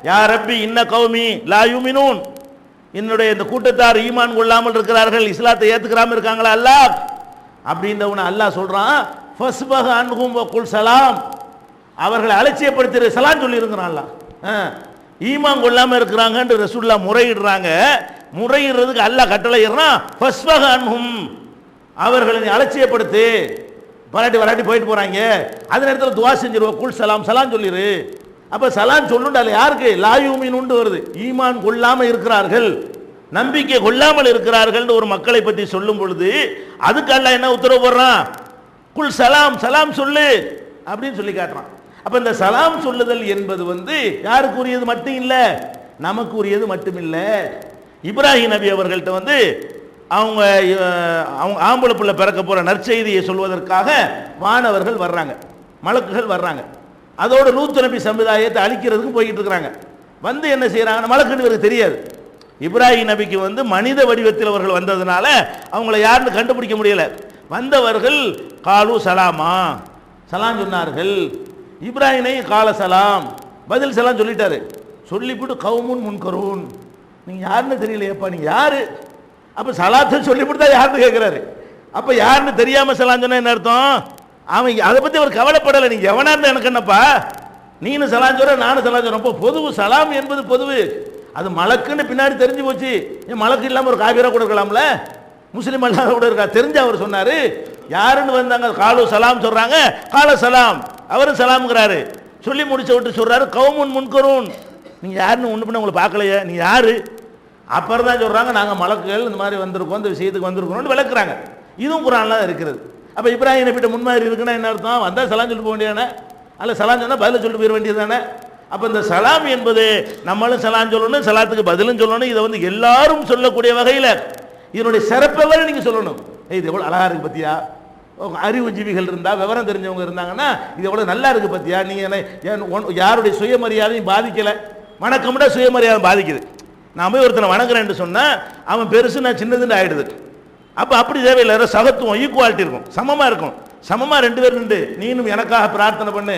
Speaker 1: யா ரப்பி இன்ன கௌமி லா யுமினூன், என்னுடைய இந்த கூட்டத்தார் ஈமான் கொள்ளாமல் இருக்கிறார்கள், இஸ்லாத்தை ஏத்துக்கிறாம இருக்காங்களா அல்லாஹ் அப்படின்றவன அல்லாஹ் சொல்றான், ஃபஸ்பஹ் அன்ஹும் வகுல் சலாம், அவர்களை அலட்சியப்படுத்தி சலாம் சொல்லியிருக்கிறான் அல்லாஹ். ஈமான் கொள்ளாம இருக்கிறாங்கன்னு ரசூலுல்லாஹ் முறையிடுறாங்க. முறையிடுறதுக்கு அல்லாஹ் கட்டளையிடுறான், ஃபஸ்பஹ் அன்ஹும், அவர்களை நீ அலட்சியப்படுத்து, வராட்டி வராட்டி போயிட்டு போறாங்க, அதே நேரத்தில் துவா செஞ்சிருவோம், குல் சலாம் சலாம் சொல்லிரு. அப்ப சலாம் சொல்லுண்டால யாருக்கு? லாயூமின் வருது, ஈமான் கொள்ளாம இருக்கிறார்கள், நம்பிக்கை கொள்ளாமல் இருக்கிறார்கள் ஒரு மக்களை பற்றி சொல்லும் பொழுது அதுக்கு அல்லாஹ் என்ன உத்தரவு போடுறான்? குல் சலாம் சலாம் சொல்லு அப்படின்னு சொல்லி காட்டுறான். அப்ப இந்த சலாம் சொல்லுதல் என்பது யாருக்கு உரியது மட்டும் இல்லை, நமக்கு உரியது மட்டும் இல்லை. இப்ராஹிம் நபி அவர்கள்ட்ட அவங்க ஆம்பளை பிள்ளை பிறக்க போற நற்செய்தியை சொல்வதற்காக வானவர்கள் வர்றாங்க, மலக்குகள் வர்றாங்க. அதோட லூத் நபி சமுதாயத்தை அழிக்கிறதுக்கு போய்கிட்டு இருக்கிறாங்க. என்ன செய்யறாங்க? மலக்குன்னு இவருக்கு தெரியாது, இப்ராஹிம் நபிக்கு வந்து மனித வடிவத்தில் அவர்கள் வந்ததுனால அவங்கள யாருன்னு கண்டுபிடிக்க முடியல. வந்தவர்கள் காலு சலாமா, சலாம் சொன்னார்கள். இப்ராஹிமை கால சலாம், பதில் சலாம் சொல்லிட்டாரு. சொல்லிவிட்டு கவுமுன் முன்கரூன், நீங்க யாருன்னு தெரியலையப்பா, நீங்க யாரு? அப்ப சலாத்தை சொல்லிவிட்டு தான் யாருன்னு கேட்கிறாரு. அப்ப யாருன்னு தெரியாம சலாம் சொன்னா என்ன அர்த்தம்? அவன் அதை பத்தி அவர் கவலைப்படலை. நீங்க எவனா இருந்தா எனக்கு என்னப்பா, நீனு சலாம் சொல்ற நானும் சலாம் சொல்றேன். இப்போ பொதுவு சலாம் என்பது பொதுவு, அது மலக்குன்னு பின்னாடி தெரிஞ்சு போச்சு. ஏன் மலக்கு இல்லாம ஒரு காபிரா கூட இருக்கலாம்ல, முஸ்லீம் அல்லாத கூட இருக்கா, தெரிஞ்சு அவர் சொன்னாரு. யாருன்னு வந்தாங்க, காலு சலாம் சொல்றாங்க, கால சலாம், அவரும் சலாம்ங்கிறாரு. சொல்லி முடிச்ச விட்டு சொல்றாரு கவுமுன் முன்கரூன், நீங்க யாருன்னு ஒண்ணு பண்ண உங்களை பார்க்கலையே, நீ யாரு? அப்புறம் தான் சொல்றாங்க நாங்க மலக்குகள் இந்த மாதிரி வந்திருக்கோம், இந்த விஷயத்துக்கு வந்திருக்கோம்னு விளக்குறாங்க. இதுவும் குர்ஆன்ல தான் இருக்கிறது. அப்ப இப்ராஹிம் நபிட்ட முன்மாதிரி இருக்குன்னா என்ன அர்த்தம்? வந்தா சலாம் சொல்லிட்டு போக வேண்டியதானே, அல்ல சலாம் சொன்னா பதில சொல்லிட்டு போயிட வேண்டியது தானே. அப்ப இந்த சலாம் என்பது நம்மளும் சலாம் சொல்லணும், சலாத்துக்கு பதிலும் சொல்லணும். இதை வந்து எல்லாரும் சொல்லக்கூடிய வகையில் இதனுடைய சிறப்பை வரை நீங்க சொல்லணும். இது எவ்வளவு அழகா இருக்கு பத்தியா, அறிவுஜீவிகள் இருந்தா, விவரம் தெரிஞ்சவங்க இருந்தாங்கன்னா இது எவ்வளவு நல்லா இருக்கு பத்தியா. நீங்க யாருடைய சுயமரியாதையும் பாதிக்கல, வணக்கம்னா சுயமரியாதை பாதிக்குது. நான் போய் ஒருத்தனை வணங்குறேன்னு சொன்னா அவன் பெருசு நான் சின்னதுன்னு ஆயிடுது. அப்ப அப்படி தேவையில்லை, சகத்துவம் ஈக்குவாலிட்டி இருக்கும், சமமா இருக்கும். சமமா ரெண்டு பேர் நின்று நீனும் எனக்காக பிரார்த்தனை பண்ணு,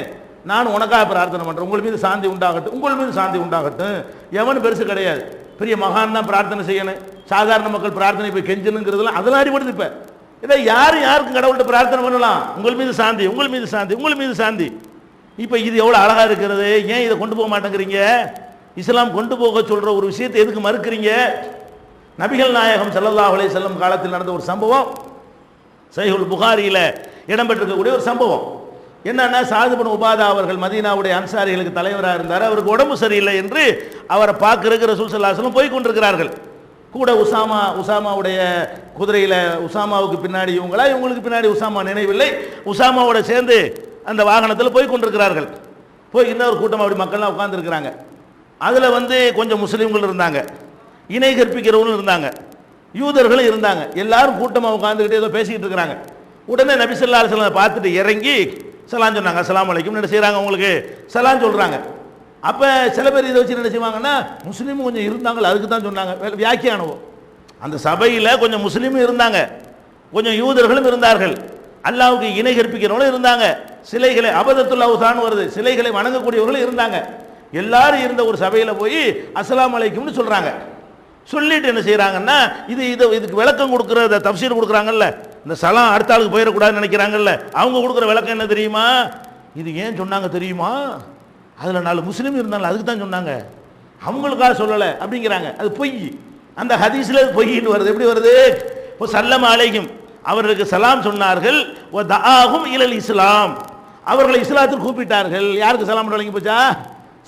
Speaker 1: நானும் உனக்காக பிரார்த்தனை பண்றேன், உங்கள் மீது சாந்தி உண்டாகட்டும், உங்கள் மீது சாந்தி உண்டாகட்டும். எவனும் பெருசு கிடையாது, பெரிய மகான் தான் பிரார்த்தனை செய்யணும், சாதாரண மக்கள் பிரார்த்தனை போய் கெஞ்சணுங்கிறதுலாம் அதெல்லாம் அடிபடுது. இப்ப இதை யாருக்கும் கடவுள்கிட்ட பிரார்த்தனை பண்ணலாம், உங்கள் மீது சாந்தி, உங்கள் மீது சாந்தி, உங்கள் மீது சாந்தி. இப்ப இது எவ்வளவு அழகா இருக்கிறது. ஏன் இதை கொண்டு போக மாட்டேங்கிறீங்க? இஸ்லாம் கொண்டு போக சொல்ற ஒரு விஷயத்தை எதுக்கு மறுக்கிறீங்க? நபிகள் நாயகம் ஸல்லல்லாஹு அலைஹி வஸல்லம் காலத்தில் நடந்த ஒரு சம்பவம், சஹீஹுல் புகாரியில இடம்பெற்றிருக்கக்கூடிய ஒரு சம்பவம். என்னன்னா, சாத் இப்னு உபாதா அவர்கள் மதீனாவுடைய அன்சாரிகளுக்கு தலைவராக இருந்தார். அவருக்கு உடம்பு சரியில்லை என்று அவரை பார்க்கறதுக்கு ரசூல் ஸல்லல்லாஹு அலைஹி வஸல்லம் போய் கொண்டிருக்கிறார்கள். கூட உசாமாவுடைய குதிரையில, உசாமாவுக்கு பின்னாடி இவங்களுக்கு பின்னாடி உசாமா நினைவில்லை, உசாமாவோட சேர்ந்து அந்த வாகனத்தில் போய் கொண்டிருக்கிறார்கள். போய் இன்னொரு கூட்டம் அப்படி மக்கள்லாம் உட்கார்ந்துருக்கிறாங்க. அதுல வந்து கொஞ்சம் முஸ்லீம்கள் இருந்தாங்க, இணை கற்பிக்கிறவங்களும் இருந்தாங்க, யூதர்களும் இருந்தாங்க. எல்லாரும் கூட்டமாக உட்காந்துக்கிட்டு ஏதோ பேசிக்கிட்டு இருக்கிறாங்க. உடனே நபி ஸல்லல்லாஹு அலைஹி வஸல்லம் பார்த்துட்டு இறங்கி சலாம் சொன்னாங்க. அஸ்ஸலாமு அலைக்கும் என்ன செய்கிறாங்க, உங்களுக்கு சலாம் சொல்கிறாங்க. அப்போ சில பேர் இதை வச்சு என்ன செய்வாங்கன்னா, முஸ்லீமும் கொஞ்சம் இருந்தாங்க, அதுக்கு தான் சொன்னாங்க வியாக்கியானவோ. அந்த சபையில் கொஞ்சம் முஸ்லீமும் இருந்தாங்க, கொஞ்சம் யூதர்களும் இருந்தார்கள், அல்லாஹ்வுக்கு இணை கற்பிக்கிறவங்களும் இருந்தாங்க, சிலைகளை அபதத்துல் அவுதான் வருது, சிலைகளை வணங்கக்கூடியவர்களும் இருந்தாங்க. எல்லாரும் இருந்த ஒரு சபையில் போய் அஸ்ஸலாமு அலைக்கும்னு சொல்கிறாங்க. சொல்லிட்டு என்ன செய்கிறாங்கன்னா, இதுக்கு விளக்கம் கொடுக்குற தஃப்சீர் கொடுக்குறாங்கல்ல, இந்த சலாம் அடுத்த ஆளுக்கு போயிடக்கூடாதுன்னு நினைக்கிறாங்கல்ல, அவங்க கொடுக்குற விளக்கம் என்ன தெரியுமா? இது ஏன் சொன்னாங்க தெரியுமா? அதில் 4 முஸ்லீம் இருந்தாலும் அதுக்கு தான் சொன்னாங்க, அவங்களுக்காக சொல்லலை அப்படிங்கிறாங்க. அது பொய், அந்த ஹதீஸில் அது பொய்ன்னு வருது. எப்படி வருது? இப்போ சல்லம அலைஹிம், அவர்களுக்கு சலாம் சொன்னார்கள், ஓ தஆஹும் இலல் இஸ்லாம், அவர்களை இஸ்லாத்துக்கு கூப்பிட்டார்கள். யாருக்கு சலாம் வழங்கி போச்சா?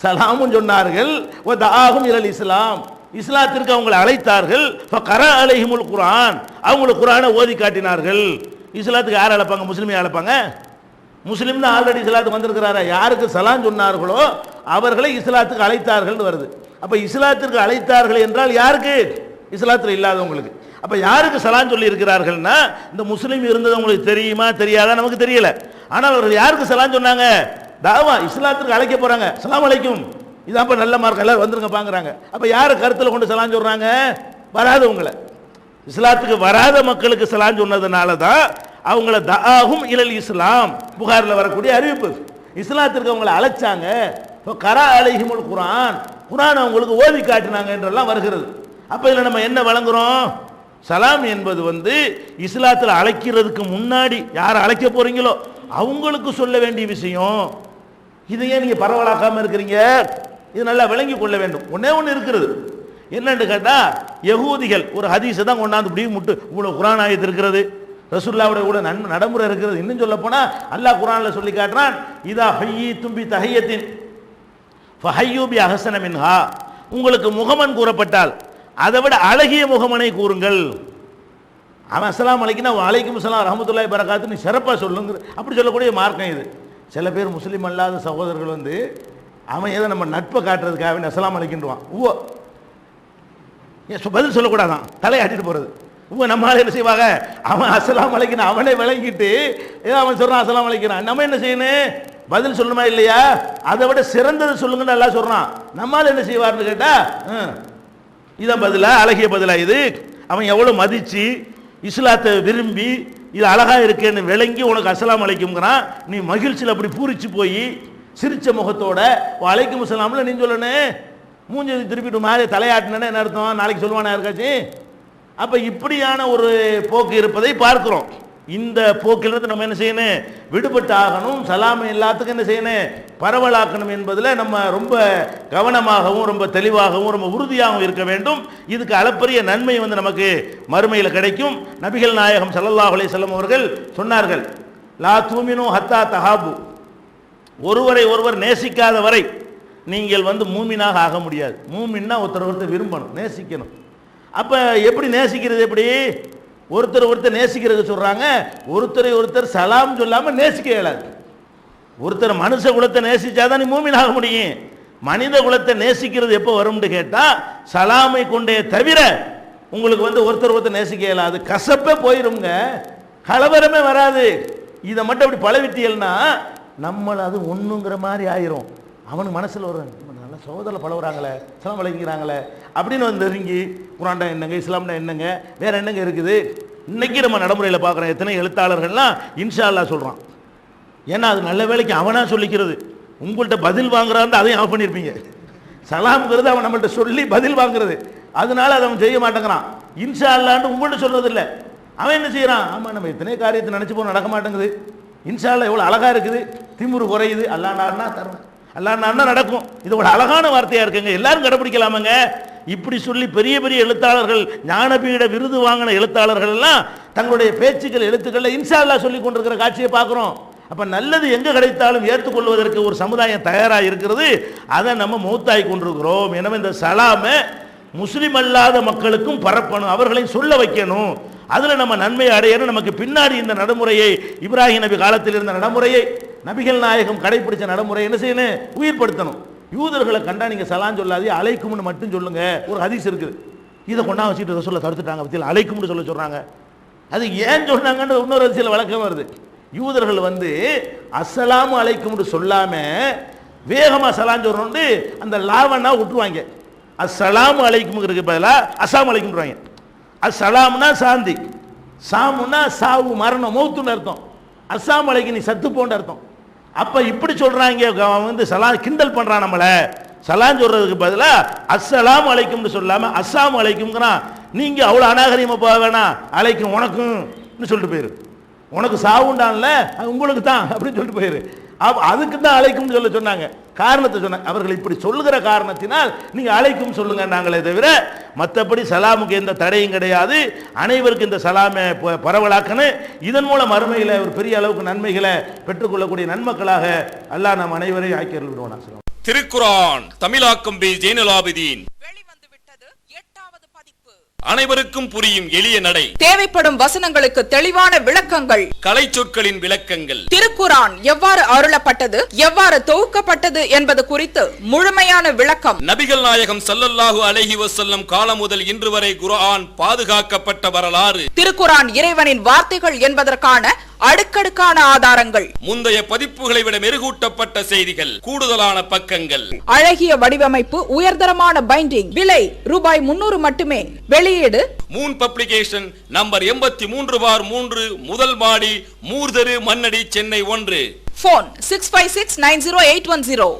Speaker 1: சலாமும் சொன்னார்கள், ஓ தஆஹும் இலல் இஸ்லாம், இஸ்லாத்திற்கு அவங்களை அழைத்தார்கள். ஃபகர அலைஹிமுல் குர்ஆன், அவங்களுக்கு குர்ஆனை ஓதி காட்டினார்கள். இஸ்லாத்துக்கு யார் அழைப்பாங்க? முஸ்லீமை அழைப்பாங்க? முஸ்லீம் தான் ஆல்ரெடி இஸ்லாத்துக்கு வந்திருக்கிறாரா? யாருக்கு சலாம் சொன்னார்களோ அவர்களை இஸ்லாத்துக்கு அழைத்தார்கள் வருது. அப்ப இஸ்லாத்திற்கு அழைத்தார்கள் என்றால் யாருக்கு? இஸ்லாத்தில் இல்லாதவங்களுக்கு. அப்ப யாருக்கு சலாம் சொல்லி இருக்கிறார்கள்னா, இந்த முஸ்லீம் இருந்தது உங்களுக்கு தெரியுமா தெரியாதா நமக்கு தெரியல. ஆனால் அவர்கள் யாருக்கு சலாம் சொன்னாங்க? தாவா இஸ்லாத்திற்கு அழைக்க போறாங்க, சலாம் அலைக்கும், இதாப்ப நல்ல மார்க், எல்லாரும் வந்துருங்க பாக்குறாங்க. அப்ப யாரை கருத்தில் கொண்டு சலாம் சொல்றாங்க? வராதவங்களை, இஸ்லாத்துக்கு வராத மக்களுக்கு சலாம் சொன்னதுனால தான் அவங்கள தஆஹும் இலல் இஸ்லாம், புகாரில் வரக்கூடிய அறிவிப்பு. இஸ்லாத்திற்கு அவங்களை அழைச்சாங்க. கரா அலைஹிமுல் குர்ஆன், குர்ஆன் அவங்களுக்கு ஓதி காட்டினாங்க என்றெல்லாம் வருகிறது. அப்ப இதில் நம்ம என்ன வழங்குறோம்? சலாம் என்பது வந்து இஸ்லாத்தில் அழைக்கிறதுக்கு முன்னாடி யாரை அழைக்க போறீங்களோ அவங்களுக்கு சொல்ல வேண்டிய விஷயம். இதையே நீங்க பரவலாக்காம இருக்கிறீங்க, இது நல்லா விளங்கி கொள்ள வேண்டும். ஒன்னே ஒன்று இருக்கிறது, என்னன்னு கேட்டா, யகூதிகள் ஒரு ஹதீஸை தான் கொண்டாந்து இப்படி முட்டு இவ்வளவு குர்ஆன் ஆயத்து இருக்கிறது, ரசூலுல்லாஹ்வுடைய கூட நடைமுறை இருக்கிறது. இன்னும் சொல்ல போனா அல்லாஹ் குர்ஆன்ல சொல்லி காட்டுறான், இதா ஹய்யிதும் பி தஹியத்தின் ஃபஹய்யு பி அஹ்ஸன மின்ஹா, உங்களுக்கு முகமன் கூறப்பட்டால் அதை விட அழகிய முகமனை கூறுங்கள். அவன் அஸ்ஸலாமு அலைக்கும் வலைக்கும் அஸ்ஸலாம் ரஹ்மத்துல்லாஹி பரகாத்துன்னு சிறப்பாக சொல்லுங்க, அப்படி சொல்லக்கூடிய மார்க்கம் இது. சில பேர் முஸ்லீம் அல்லாத சகோதரர்கள் வந்து அவன் ஏதோ நம்ம நட்பை காட்டுறதுக்காக அஸ்ஸலாமு அலைக்கும்வான். பதில் சொல்லக்கூடாதான், தலையாட்டிட்டு போறது. நம்மளால என்ன செய்வாங்க, அவன் அஸ்ஸலாமு அலைக்கும் அவனே விளங்கிட்டு ஏதோ அவன் சொல்றான் அஸ்ஸலாமு அலைக்கும், நம்ம என்ன செய்யணும்? பதில் சொல்லணுமா இல்லையா? அதை விட சிறந்தது சொல்லுங்கன்னு எல்லாம் சொல்றான். நம்மளால என்ன செய்வார்னு கேட்டா, இதான் பதிலா, அழகிய பதிலா இது? அவன் எவ்வளோ மதிச்சு இஸ்லாத்தை விரும்பி இது அழகா இருக்குன்னு விளங்கி உனக்கு அஸ்ஸலாமு அலைக்கும்ங்கிறான். நீ மகிழ்ச்சியில் அப்படி பூரிச்சு போய் சிரிச்ச முகத்தோட அலைக்கும் அஸ்ஸலாம்ல நீ சொல்லணும். மூஞ்சி திருப்பிட்டு மாதிரி தலையாட்டினே என்ன அர்த்தம்? நாளைக்கு சொல்லுவானா இருக்காச்சு? அப்போ இப்படியான ஒரு போக்கு இருப்பதை பார்க்கிறோம். இந்த போக்கிலிருந்து நம்ம என்ன செய்யணும்? விடுபட்டு ஆகணும். சலாமை எல்லாத்துக்கும் என்ன செய்யணும்? பரவலாக்கணும் என்பதில் நம்ம ரொம்ப கவனமாகவும் ரொம்ப தெளிவாகவும் ரொம்ப உறுதியாகவும் இருக்க வேண்டும். இதுக்கு அளப்பரிய நன்மை நமக்கு மறுமையில் கிடைக்கும். நபிகள் நாயகம் ஸல்லல்லாஹு அலைஹி வஸல்லம் அவர்கள் சொன்னார்கள், லா தூமினு ஹத்தா தஹாபு, ஒருவரை ஒருவர் நேசிக்காத வரை நீங்கள் மூமினாக ஆக முடியாது. மூமின்னா ஒருத்தர் விரும்பணும், நேசிக்கணும். அப்போ எப்படி நேசிக்கிறது? எப்படி ஒருத்தர் நேசிக்கிறது சொல்றாங்க? ஒருத்தரை ஒருத்தர் சலாம் சொல்லாம நேசிக்க இயலாது. ஒருத்தர் மனுஷ குலத்தை நேசிச்சாதான் நீ மூமினாக முடியும். மனித குலத்தை நேசிக்கிறது எப்போ வரும்னு கேட்டா சலாமை கொண்டே தவிர உங்களுக்கு ஒருத்தர் நேசிக்க இயலாது. கசப்பே போயிருங்க, கலவரமே வராது. இதை மட்டும் அப்படி பழவிட்டியல்னா நம்மளை அது ஒண்ணுங்கிற மாதிரி ஆயிரும். அவனுக்கு மனசுல ஒரு நல்ல சோதரில் பழகுறாங்களே, சலாம் வளைக்கிறாங்களே அப்படின்னு நெருங்கி குரான்டா என்னங்க, இஸ்லாம்டா என்னங்க, வேற என்னங்க இருக்குது. இன்னைக்கு நம்ம நடைமுறையில் பார்க்குறோம். எத்தனை எழுத்தாளர்கள்லாம் இன்ஷா அல்லாஹ் சொல்கிறான். ஏன்னா அது நல்ல வேலைக்கு அவனா சொல்லிக்கிறது. உங்கள்கிட்ட பதில் வாங்குறான்னு அதையும் ஆஃப் பண்ணியிருப்பீங்க. சலாம்ங்கிறது அவன் நம்மள்கிட்ட சொல்லி பதில் வாங்குறது, அதனால அதை அவன் செய்ய மாட்டேங்கிறான். இன்ஷா அல்லான்னு உங்கள்கிட்ட சொல்றது இல்லை. அவன் என்ன செய்யறான்? ஆமாம், நம்ம எத்தனை காரியத்தை நினச்சி போன நடக்க மாட்டேங்குது. இன்ஷா அல்லாஹ் எவ்வளோ அழகா இருக்குது, திமுரு குறையுது, அல்லாஹ்னா தருவேன், அல்லாஹ்னா நடக்கும். இது ஒரு அழகான வார்த்தையா இருக்குங்க, எல்லாரும் கடைப்பிடிக்கலாமங்க. இப்படி சொல்லி பெரிய பெரிய எழுத்தாளர்கள், ஞானபீட விருது வாங்கின எழுத்தாளர்கள் எல்லாம் தங்களுடைய பேச்சுக்கள் எழுத்துக்களில் இன்ஷா அல்லாஹ் சொல்லி கொண்டிருக்கிற காட்சியை பார்க்குறோம். அப்போ நல்லது எங்கே கிடைத்தாலும் ஏற்றுக்கொள்வதற்கு ஒரு சமுதாயம் தயாராக இருக்கிறது. அதை நம்ம மௌத்தாய் கொண்டிருக்கிறோம். எனவே இந்த சலாமை முஸ்லிம் அல்லாத மக்களுக்கும் பரப்பணும், அவர்களையும் சொல்ல வைக்கணும். அதில் நம்ம நன்மை அடையணும். நமக்கு பின்னாடி இந்த நடைமுறையை, இப்ராஹிம் நபி காலத்தில் இருந்த நடைமுறையை, நபிகள் நாயகம் கடைபிடிச்ச நடைமுறை என்ன செய்யணும்? உயிர்படுத்தணும். யூதர்களை கண்டா நீங்க சலாம் சொல்லாதே, அலைக்கும்னு மட்டும் சொல்லுங்க. ஒரு ஹதீஸ் இருக்குது, இதை கொண்டா வச்சுட்டு ரசூலுல்லாஹ் தடுத்துட்டாங்க. பத்தியில் அலைக்கும்னு சொல்றாங்க. அது ஏன் சொன்னாங்கன்னு இன்னொரு ஹதீஸ்ல விளக்கம் வருது. யூதர்கள் அஸ்ஸலாமு அலைக்கும்னு சொல்லாம வேகமா சலாம் சொல்றோம்னு அந்த லாவனா விட்டுருவாங்க. அஸ்ஸலாமு அலைக்கும்ங்கிறதுக்கு பதிலா அஸ்ஸலாமு அலைக்கும்ன்றாங்க. அஸ்ஸலாம்னா சாந்தி, சாமுன்னா சாவு, மரணம், மௌத்துன்னு அர்த்தம். அஸ்ஸலாமு அலைக்கும் நீ சத்து போன்ற அர்த்தம். அப்ப இப்படி சொல்றாங்க, சலாம் கிண்டல் பண்றான் நம்மள. சலாம் சொல்றதுக்கு பதிலா அஸ்ஸலாமு அலைக்கும்னு சொல்லாம அஸ்ஸலாமு அலைக்கும்ங்கிறான். நீங்க அவ்வளவு அநாகரிகமா போக வேணாம், அலைக்கும் உனக்கும் சொல்லிட்டு போயிரு. உனக்கு சாவுண்டான்ல, உங்களுக்கு தான் அப்படின்னு சொல்லிட்டு போயிரு. அதுக்கு தான் அலைக்கும் சொல்ல சொன்னாங்க. காரணத்தை சொன்னாங்க. அவர்கள் இப்படி சொல்லுகிற காரணத்தினால் நீங்க அலைக்கும் சொல்லுங்க நாங்களே தவிர மற்றபடி சலாமுக்கு எந்த தடையும் கிடையாது. அனைவருக்கும் இந்த சலாமை பரவலாக்கணும். இதன் மூலம் மறுமையில் ஒரு பெரிய அளவுக்கு நன்மைகளை பெற்றுக்கொள்ளக்கூடிய நன்மக்களாக அல்லாஹ் நம் அனைவரையும் ஆக்கி விடுவானா.
Speaker 2: திருக்குரான் தமிழாக்கம் பி ஜெய்னுல் ஆபிதீன் வெளிவந்து விட்டது 8வது பதிப்பு. அனைவருக்கும் புரியும் எளிய நடை, தேவைப்படும் வசனங்களுக்கு தெளிவான விளக்கங்கள், கலை சொற்களின் விளக்கங்கள், திருக்குரான் எவ்வாறு அருளப்பட்டது, எவ்வாறு தொகுக்கப்பட்டது என்பது குறித்து முழுமையான விளக்கம். நபிகள் நாயகம் ஸல்லல்லாஹு அலைஹி வஸல்லம் காலம் முதல் இன்று வரை குர்ஆன் பாதுகாக்கப்பட்ட வரலாறு, திருக்குரான் இறைவனின் வார்த்தைகள் என்பதற்கான அடுக்கடுக்கான ஆதாரங்கள், முந்தைய பதிப்புகளை விட மெருகூட்டப்பட்ட செய்திகள், கூடுதலான பக்கங்கள், அழகிய வடிவமைப்பு, உயர்தரமான பைண்டிங். விலை ரூபாய் 300 மட்டுமே. வெளியீடு மூன் பப்ளிகேஷன், நம்பர் 83/3, முதல் மாடி, மூர்தரு, மண்ணடி, சென்னை 1. போன் 65690810.